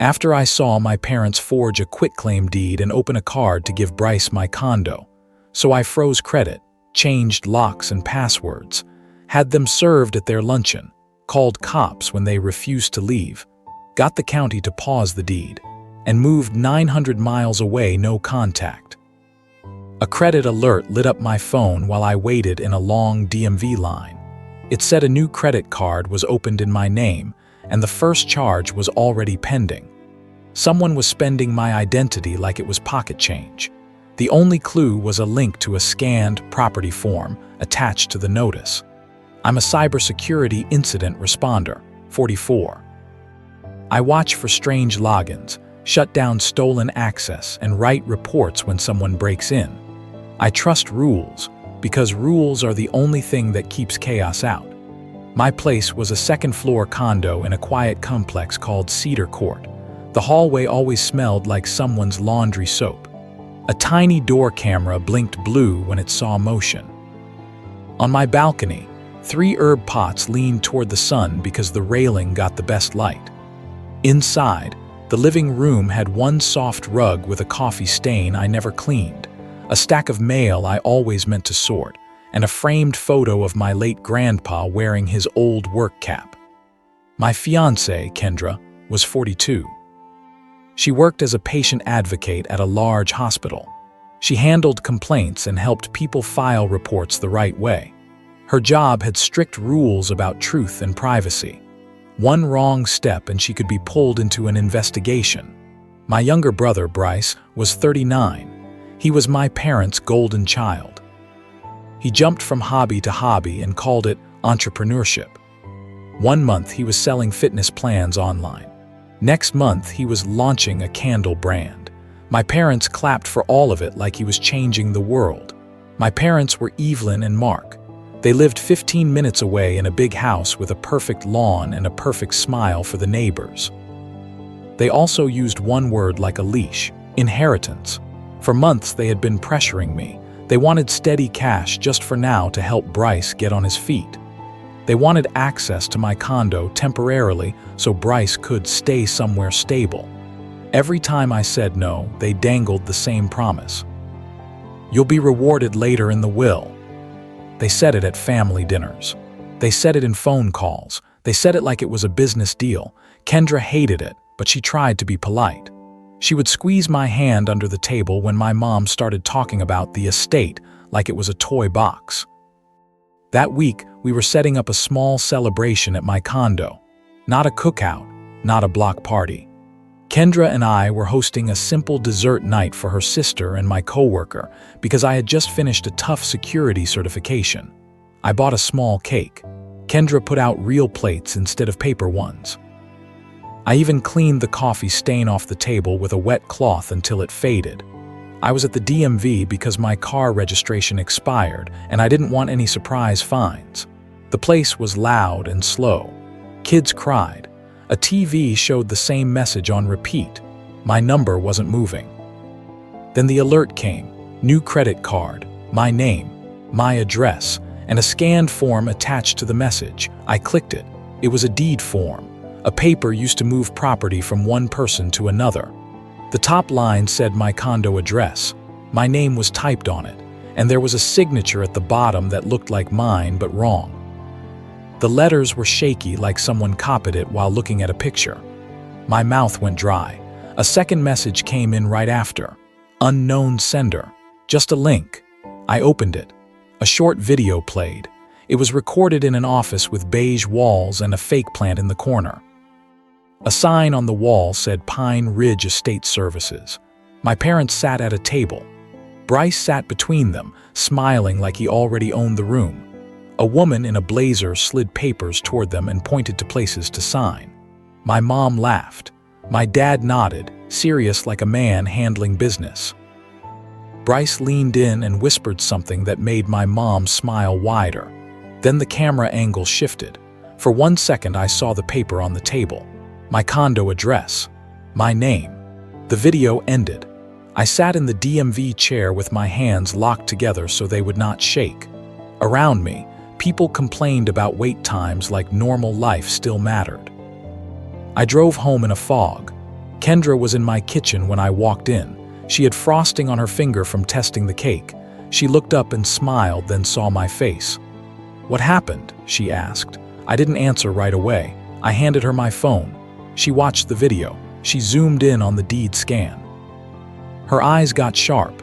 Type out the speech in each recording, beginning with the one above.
After I saw my parents forge a quitclaim deed and open a card to give Bryce my condo. So I froze credit, changed locks and passwords, had them served at their luncheon, called cops when they refused to leave, got the county to pause the deed, and moved 900 miles away, no contact. A credit alert lit up my phone while I waited in a long DMV line. It said a new credit card was opened in my name, and the first charge was already pending. Someone was spending my identity like it was pocket change. The only clue was a link to a scanned property form attached to the notice. I'm a cybersecurity incident responder, 44. I watch for strange logins, shut down stolen access, and write reports when someone breaks in. I trust rules, because rules are the only thing that keeps chaos out. My place was a second-floor condo in a quiet complex called Cedar Court. The hallway always smelled like someone's laundry soap. A tiny door camera blinked blue when it saw motion. On my balcony, 3 herb pots leaned toward the sun because the railing got the best light. Inside, the living room had one soft rug with a coffee stain I never cleaned, a stack of mail I always meant to sort, and a framed photo of my late grandpa wearing his old work cap. My fiancée, Kendra, was 42. She worked as a patient advocate at a large hospital. She handled complaints and helped people file reports the right way. Her job had strict rules about truth and privacy. One wrong step and she could be pulled into an investigation. My younger brother, Bryce, was 39. He was my parents' golden child. He jumped from hobby to hobby and called it entrepreneurship. One month he was selling fitness plans online. Next month he was launching a candle brand. My parents clapped for all of it like he was changing the world. My parents were Evelyn and Mark. They lived 15 minutes away in a big house with a perfect lawn and a perfect smile for the neighbors. They also used one word like a leash: inheritance. For months they had been pressuring me. They wanted steady cash just for now to help Bryce get on his feet. They wanted access to my condo temporarily so Bryce could stay somewhere stable. Every time I said no, they dangled the same promise. "You'll be rewarded later in the will." They said it at family dinners. They said it in phone calls. They said it like it was a business deal. Kendra hated it, but she tried to be polite. She would squeeze my hand under the table when my mom started talking about the estate like it was a toy box. That week, we were setting up a small celebration at my condo. Not a cookout, not a block party. Kendra and I were hosting a simple dessert night for her sister and my coworker because I had just finished a tough security certification. I bought a small cake. Kendra put out real plates instead of paper ones. I even cleaned the coffee stain off the table with a wet cloth until it faded. I was at the DMV because my car registration expired and I didn't want any surprise fines. The place was loud and slow. Kids cried. A TV showed the same message on repeat. My number wasn't moving. Then the alert came. New credit card, my name, my address, and a scanned form attached to the message. I clicked it. It was a deed form, a paper used to move property from one person to another. The top line said my condo address. My name was typed on it, and there was a signature at the bottom that looked like mine but wrong. The letters were shaky like someone copied it while looking at a picture. My mouth went dry. A second message came in right after. Unknown sender. Just a link. I opened it. A short video played. It was recorded in an office with beige walls and a fake plant in the corner. A sign on the wall said Pine Ridge Estate Services. My parents sat at a table. Bryce sat between them, smiling like he already owned the room. A woman in a blazer slid papers toward them and pointed to places to sign. My mom laughed. My dad nodded, serious like a man handling business. Bryce leaned in and whispered something that made my mom smile wider. Then the camera angle shifted. For 1 second I saw the paper on the table. My condo address. My name. The video ended. I sat in the DMV chair with my hands locked together so they would not shake. Around me, people complained about wait times like normal life still mattered. I drove home in a fog. Kendra was in my kitchen when I walked in. She had frosting on her finger from testing the cake. She looked up and smiled, then saw my face. "What happened?" she asked. I didn't answer right away. I handed her my phone. She watched the video. She zoomed in on the deed scan. Her eyes got sharp.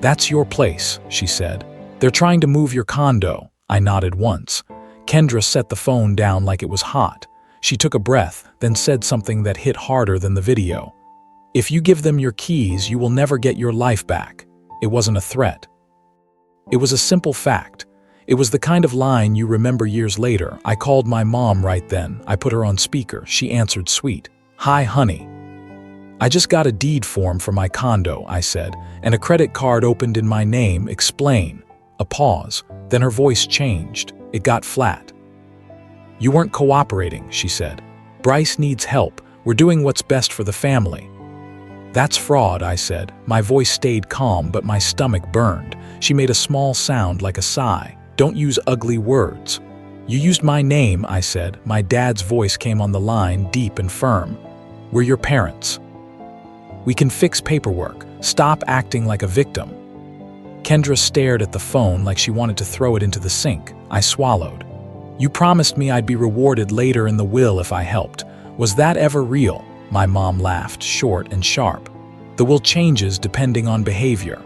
"That's your place," she said. "They're trying to move your condo." I nodded once. Kendra set the phone down like it was hot. She took a breath, then said something that hit harder than the video. "If you give them your keys, you will never get your life back." It wasn't a threat. It was a simple fact. It was the kind of line you remember years later. I called my mom right then. I put her on speaker. She answered sweet. "Hi, honey. I just got a deed form for my condo," I said, "and a credit card opened in my name. Explain." A pause. Then her voice changed. It got flat. "You weren't cooperating," she said. "Bryce needs help. We're doing what's best for the family." "That's fraud," I said. My voice stayed calm, but my stomach burned. She made a small sound like a sigh. "Don't use ugly words." "You used my name," I said. My dad's voice came on the line, deep and firm. "We're your parents. We can fix paperwork. Stop acting like a victim." Kendra stared at the phone like she wanted to throw it into the sink. I swallowed. "You promised me I'd be rewarded later in the will if I helped. Was that ever real?" My mom laughed, short and sharp. "The will changes depending on behavior."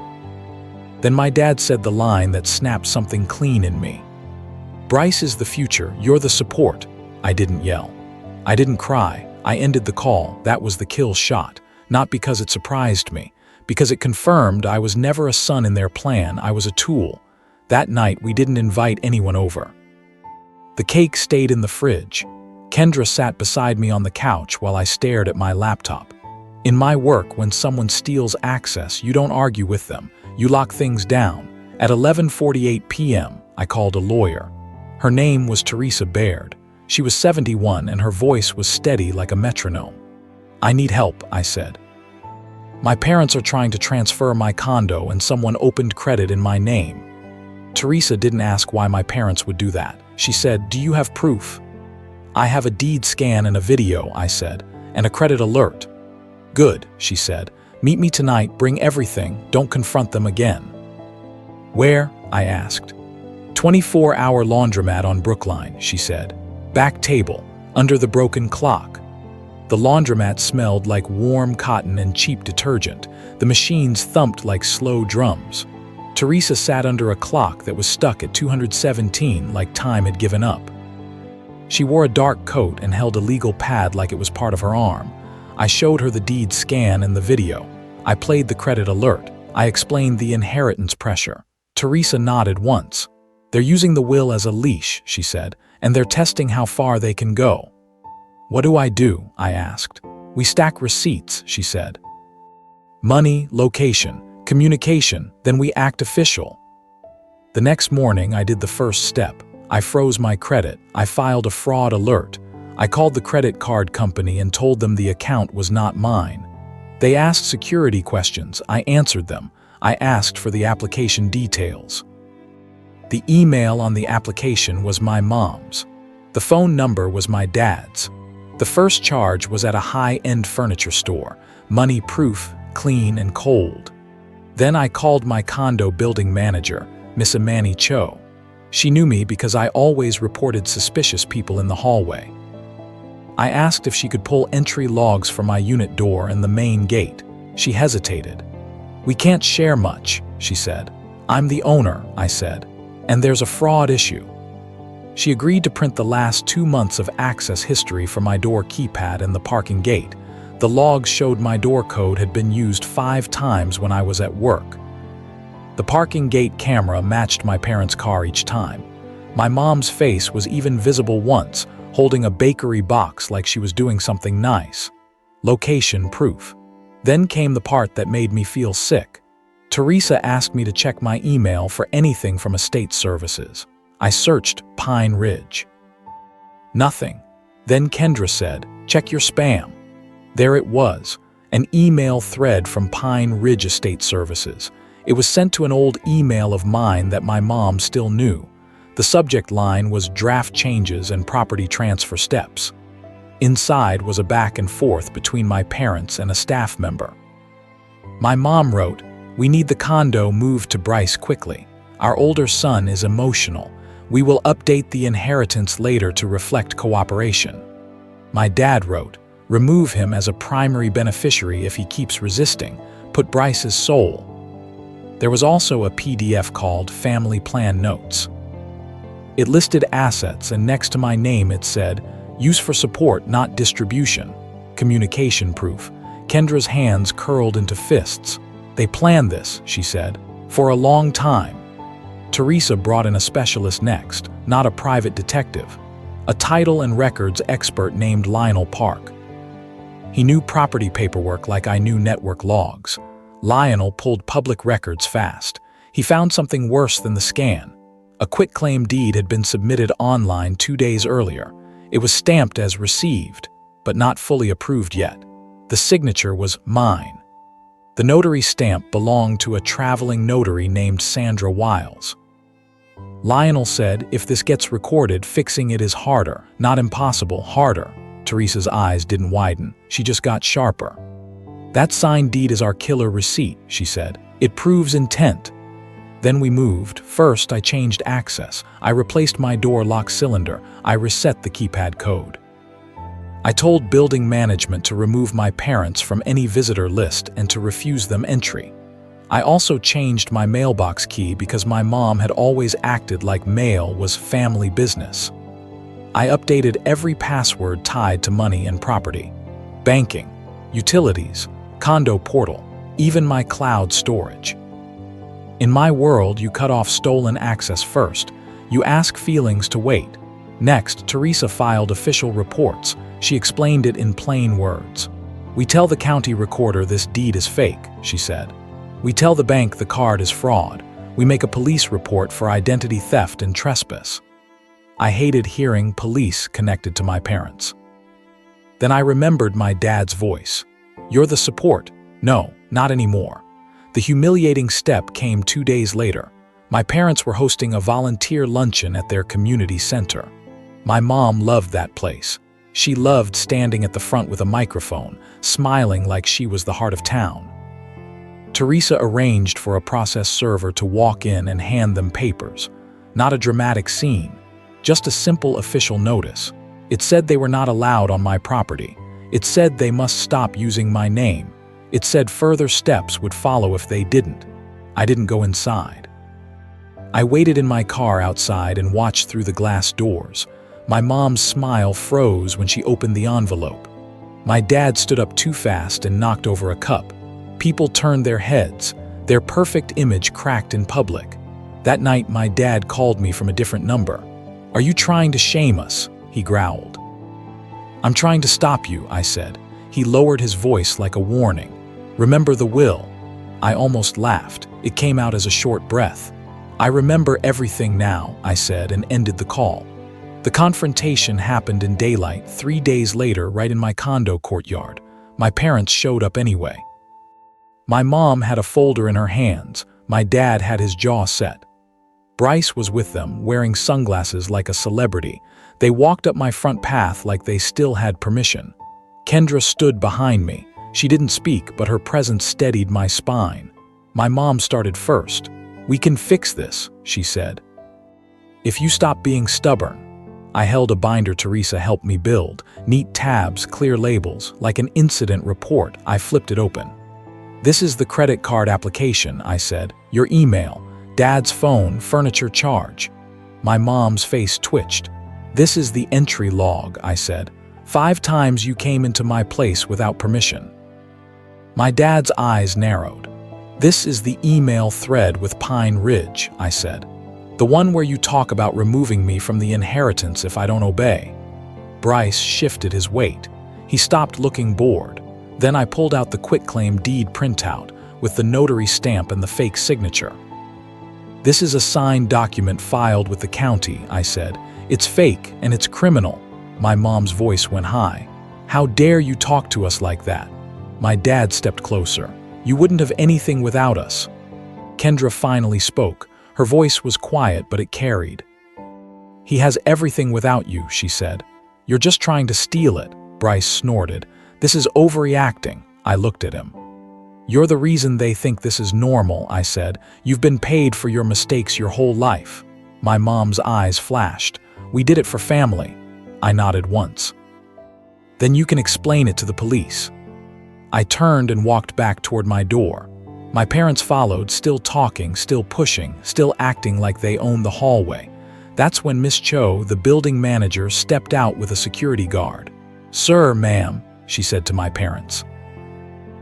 Then my dad said the line that snapped something clean in me. "Bryce is the future, you're the support." I didn't yell. I didn't cry. I ended the call. That was the kill shot. Not because it surprised me, because it confirmed I was never a son in their plan. I was a tool. That night, we didn't invite anyone over. The cake stayed in the fridge. Kendra sat beside me on the couch while I stared at my laptop. In my work, when someone steals access, you don't argue with them. You lock things down. At 11:48 p.m., I called a lawyer. Her name was Teresa Baird. She was 71 and her voice was steady like a metronome. "I need help," I said. "My parents are trying to transfer my condo and someone opened credit in my name." Teresa didn't ask why my parents would do that. She said, "Do you have proof?" "I have a deed scan and a video," I said, "and a credit alert." "Good," she said. "Meet me tonight, bring everything, don't confront them again." "Where?" I asked. 24-hour laundromat on Brookline, she said. "Back table, under the broken clock." The laundromat smelled like warm cotton and cheap detergent. The machines thumped like slow drums. Teresa sat under a clock that was stuck at 217 like time had given up. She wore a dark coat and held a legal pad like it was part of her arm. I showed her the deed scan and the video. I played the credit alert. I explained the inheritance pressure. Teresa nodded once. "They're using the will as a leash," she said, "and they're testing how far they can go." "What do I do?" I asked. "We stack receipts," she said. "Money, location, communication, then we act official." The next morning, I did the first step. I froze my credit. I filed a fraud alert. I called the credit card company and told them the account was not mine. They asked security questions. I answered them. I asked for the application details. The email on the application was my mom's. The phone number was my dad's. The first charge was at a high-end furniture store. Money proof, clean and cold. Then I called my condo building manager, Miss Imani Cho. She knew me because I always reported suspicious people in the hallway. I asked if she could pull entry logs for my unit door and the main gate. She hesitated. "We can't share much," she said. "I'm the owner," I said, "and there's a fraud issue." She agreed to print the last 2 months of access history for my door keypad and the parking gate. The logs showed my door code had been used 5 times when I was at work. The parking gate camera matched my parents' car each time. My mom's face was even visible once, holding a bakery box like she was doing something nice. Location proof. Then came the part that made me feel sick. Teresa asked me to check my email for anything from estate services. I searched Pine Ridge. Nothing. Then Kendra said, "Check your spam." There it was, an email thread from Pine Ridge Estate Services. It was sent to an old email of mine that my mom still knew. The subject line was draft changes and property transfer steps. Inside was a back and forth between my parents and a staff member. My mom wrote, "We need the condo moved to Bryce quickly. Our older son is emotional. We will update the inheritance later to reflect cooperation." My dad wrote, "Remove him as a primary beneficiary if he keeps resisting. Put Bryce's soul." There was also a PDF called Family Plan Notes. It listed assets, and next to my name it said, "Use for support, not distribution." Communication proof. Kendra's hands curled into fists. "They planned this," she said, "for a long time." Teresa brought in a specialist next, not a private detective. A title and records expert named Lionel Park. He knew property paperwork like I knew network logs. Lionel pulled public records fast. He found something worse than the scan. A quitclaim deed had been submitted online 2 days earlier. It was stamped as received, but not fully approved yet. The signature was mine. The notary stamp belonged to a traveling notary named Sandra Wiles. Lionel said, "If this gets recorded, fixing it is harder, not impossible, harder." Teresa's eyes didn't widen. She just got sharper. "That signed deed is our killer receipt," she said. "It proves intent." Then we moved. First, I changed access. I replaced my door lock cylinder. I reset the keypad code. I told building management to remove my parents from any visitor list and to refuse them entry. I also changed my mailbox key because my mom had always acted like mail was family business. I updated every password tied to money and property. Banking, utilities, condo portal, even my cloud storage. In my world, you cut off stolen access first. You ask feelings to wait. Next, Teresa filed official reports. She explained it in plain words. "We tell the county recorder this deed is fake," she said. "We tell the bank the card is fraud. We make a police report for identity theft and trespass." I hated hearing police connected to my parents. Then I remembered my dad's voice. "You're the support." No, not anymore. The humiliating step came 2 days later. My parents were hosting a volunteer luncheon at their community center. My mom loved that place. She loved standing at the front with a microphone, smiling like she was the heart of town. Teresa arranged for a process server to walk in and hand them papers. Not a dramatic scene, just a simple official notice. It said they were not allowed on my property. It said they must stop using my name. It said further steps would follow if they didn't. I didn't go inside. I waited in my car outside and watched through the glass doors. My mom's smile froze when she opened the envelope. My dad stood up too fast and knocked over a cup. People turned their heads. Their perfect image cracked in public. That night, my dad called me from a different number. "Are you trying to shame us?" he growled. "I'm trying to stop you," I said. He lowered his voice like a warning. "Remember the will." I almost laughed. It came out as a short breath. "I remember everything now," I said, and ended the call. The confrontation happened in daylight 3 days later, right in my condo courtyard. My parents showed up anyway. My mom had a folder in her hands. My dad had his jaw set. Bryce was with them, wearing sunglasses like a celebrity. They walked up my front path like they still had permission. Kendra stood behind me. She didn't speak, but her presence steadied my spine. My mom started first. "We can fix this," she said. "If you stop being stubborn." I held a binder Teresa helped me build. Neat tabs, clear labels, like an incident report. I flipped it open. "This is the credit card application," I said. "Your email, Dad's phone, furniture charge." My mom's face twitched. "This is the entry log," I said. 5 times you came into my place without permission." My dad's eyes narrowed. "This is the email thread with Pine Ridge," I said. "The one where you talk about removing me from the inheritance if I don't obey." Bryce shifted his weight. He stopped looking bored. Then I pulled out the quitclaim deed printout with the notary stamp and the fake signature. "This is a signed document filed with the county," I said. "It's fake and it's criminal." My mom's voice went high. "How dare you talk to us like that?" My dad stepped closer. "You wouldn't have anything without us." Kendra finally spoke. Her voice was quiet, but it carried. "He has everything without you," she said. "You're just trying to steal it. Bryce snorted. "This is overreacting." I looked at him. "You're the reason they think this is normal," I said. "You've been paid for your mistakes your whole life." My mom's eyes flashed. "We did it for family." I nodded once. "Then you can explain it to the police." I turned and walked back toward my door. My parents followed, still talking, still pushing, still acting like they owned the hallway. That's when Miss Cho, the building manager, stepped out with a security guard. "Sir, ma'am," she said to my parents.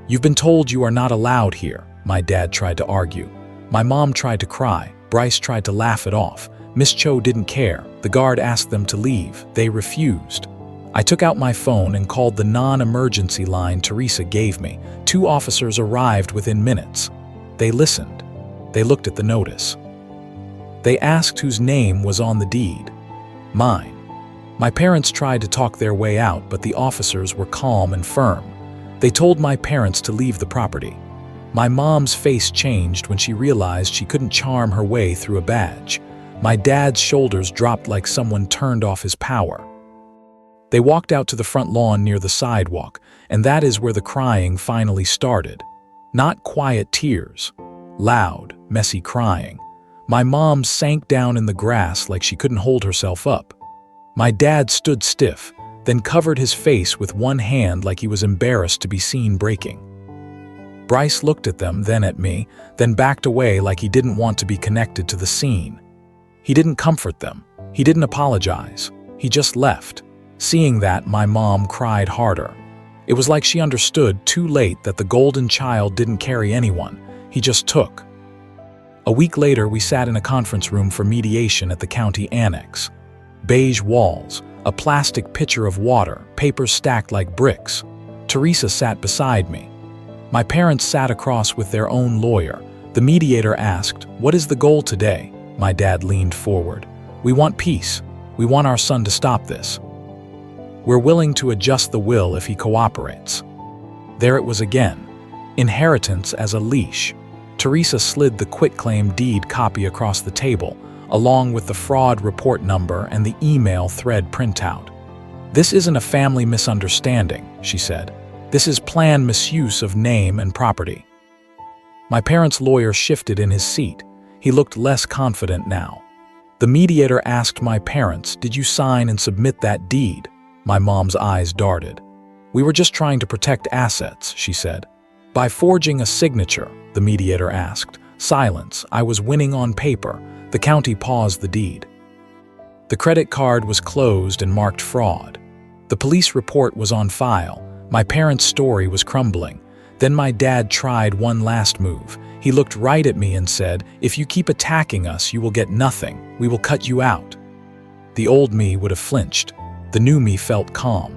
"You've been told you are not allowed here." My dad tried to argue. My mom tried to cry. Bryce tried to laugh it off. Miss Cho didn't care. The guard asked them to leave. They refused. I took out my phone and called the non-emergency line Teresa gave me. 2 officers arrived within minutes. They listened. They looked at the notice. They asked whose name was on the deed. Mine. My parents tried to talk their way out, but the officers were calm and firm. They told my parents to leave the property. My mom's face changed when she realized she couldn't charm her way through a badge. My dad's shoulders dropped like someone turned off his power. They walked out to the front lawn near the sidewalk, and that is where the crying finally started. Not quiet tears. Loud, messy crying. My mom sank down in the grass like she couldn't hold herself up. My dad stood stiff, then covered his face with one hand like he was embarrassed to be seen breaking. Bryce looked at them, then at me, then backed away like he didn't want to be connected to the scene. He didn't comfort them. He didn't apologize. He just left. Seeing that, my mom cried harder. It was like she understood too late that the golden child didn't carry anyone. He just took. A week later, we sat in a conference room for mediation at the county annex. Beige walls, a plastic pitcher of water, papers stacked like bricks. Teresa sat beside me. My parents sat across with their own lawyer. The mediator asked, "What is the goal today?" My dad leaned forward. "We want peace. We want our son to stop this. We're willing to adjust the will if he cooperates." There it was again. Inheritance as a leash. Teresa slid the quitclaim deed copy across the table, along with the fraud report number and the email thread printout. "This isn't a family misunderstanding," she said. "This is planned misuse of name and property." My parents' lawyer shifted in his seat. He looked less confident now. The mediator asked my parents, "Did you sign and submit that deed?" My mom's eyes darted. "We were just trying to protect assets," she said. "By forging a signature?" the mediator asked. Silence. I was winning on paper. The county paused the deed. The credit card was closed and marked fraud. The police report was on file. My parents' story was crumbling. Then my dad tried one last move. He looked right at me and said, "If you keep attacking us, you will get nothing. We will cut you out." The old me would have flinched. The new me felt calm.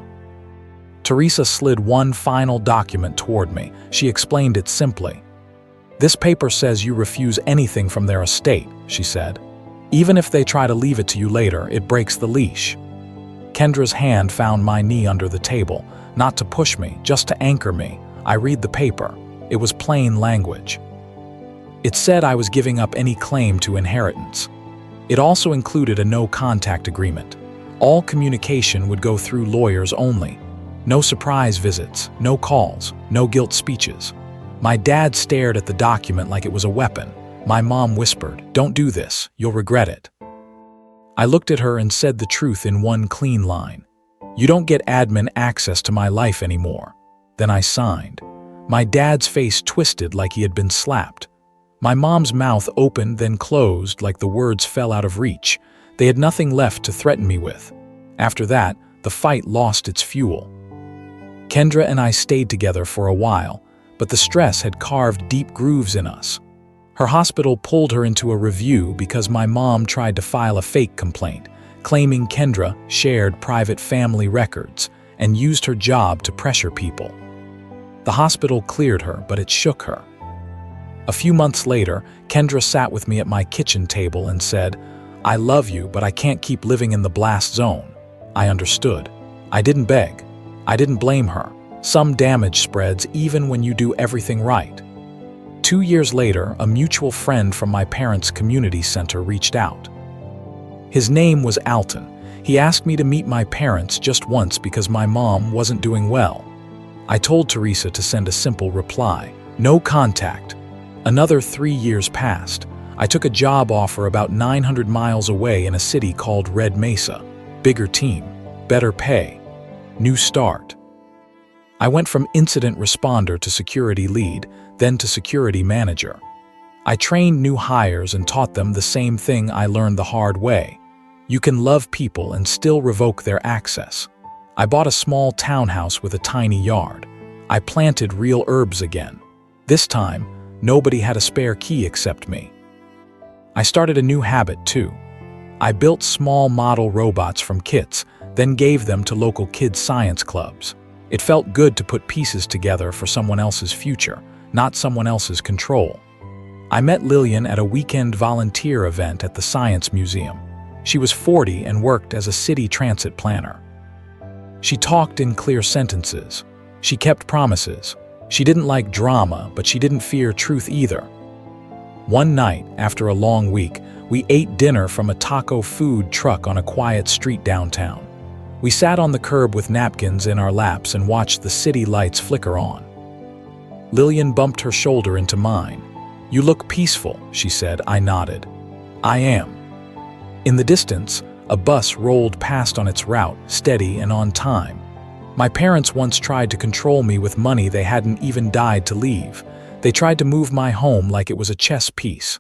Teresa slid one final document toward me. She explained it simply. "This paper says you refuse anything from their estate," she said. "Even if they try to leave it to you later, it breaks the leash." Kendra's hand found my knee under the table, not to push me, just to anchor me. I read the paper. It was plain language. It said I was giving up any claim to inheritance. It also included a no-contact agreement. All communication would go through lawyers only. No surprise visits, no calls, no guilt speeches. My dad stared at the document like it was a weapon. My mom whispered, "Don't do this, you'll regret it." I looked at her and said the truth in one clean line. "You don't get admin access to my life anymore." Then I signed. My dad's face twisted like he had been slapped. My mom's mouth opened, then closed like the words fell out of reach. They had nothing left to threaten me with. After that, the fight lost its fuel. Kendra and I stayed together for a while, but the stress had carved deep grooves in us. Her hospital pulled her into a review because my mom tried to file a fake complaint, claiming Kendra shared private family records and used her job to pressure people. The hospital cleared her, but it shook her. A few months later, Kendra sat with me at my kitchen table and said, "I love you, but I can't keep living in the blast zone." I understood. I didn't beg. I didn't blame her. Some damage spreads even when you do everything right. 2 years later, a mutual friend from my parents' community center reached out. His name was Alton. He asked me to meet my parents just once because my mom wasn't doing well. I told Teresa to send a simple reply, no contact. Another 3 years passed. I took a job offer about 900 miles away in a city called Red Mesa. Bigger team, better pay, new start. I went from incident responder to security lead, then to security manager. I trained new hires and taught them the same thing I learned the hard way. You can love people and still revoke their access. I bought a small townhouse with a tiny yard. I planted real herbs again. This time, nobody had a spare key except me. I started a new habit too. I built small model robots from kits, then gave them to local kids' science clubs. It felt good to put pieces together for someone else's future, not someone else's control. I met Lillian at a weekend volunteer event at the Science Museum. She was 40 and worked as a city transit planner. She talked in clear sentences. She kept promises. She didn't like drama, but she didn't fear truth either. One night, after a long week, we ate dinner from a taco food truck on a quiet street downtown. We sat on the curb with napkins in our laps and watched the city lights flicker on. Lillian bumped her shoulder into mine. "You look peaceful," she said. I nodded. "I am." In the distance, a bus rolled past on its route, steady and on time. My parents once tried to control me with money they hadn't even died to leave. They tried to move my home like it was a chess piece.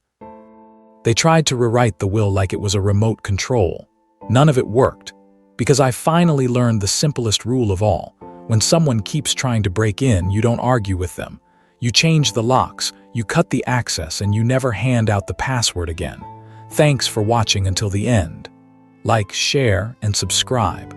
They tried to rewrite the will like it was a remote control. None of it worked, because I finally learned the simplest rule of all. When someone keeps trying to break in, you don't argue with them. You change the locks, you cut the access, and you never hand out the password again. Thanks for watching until the end. Like, share, and subscribe.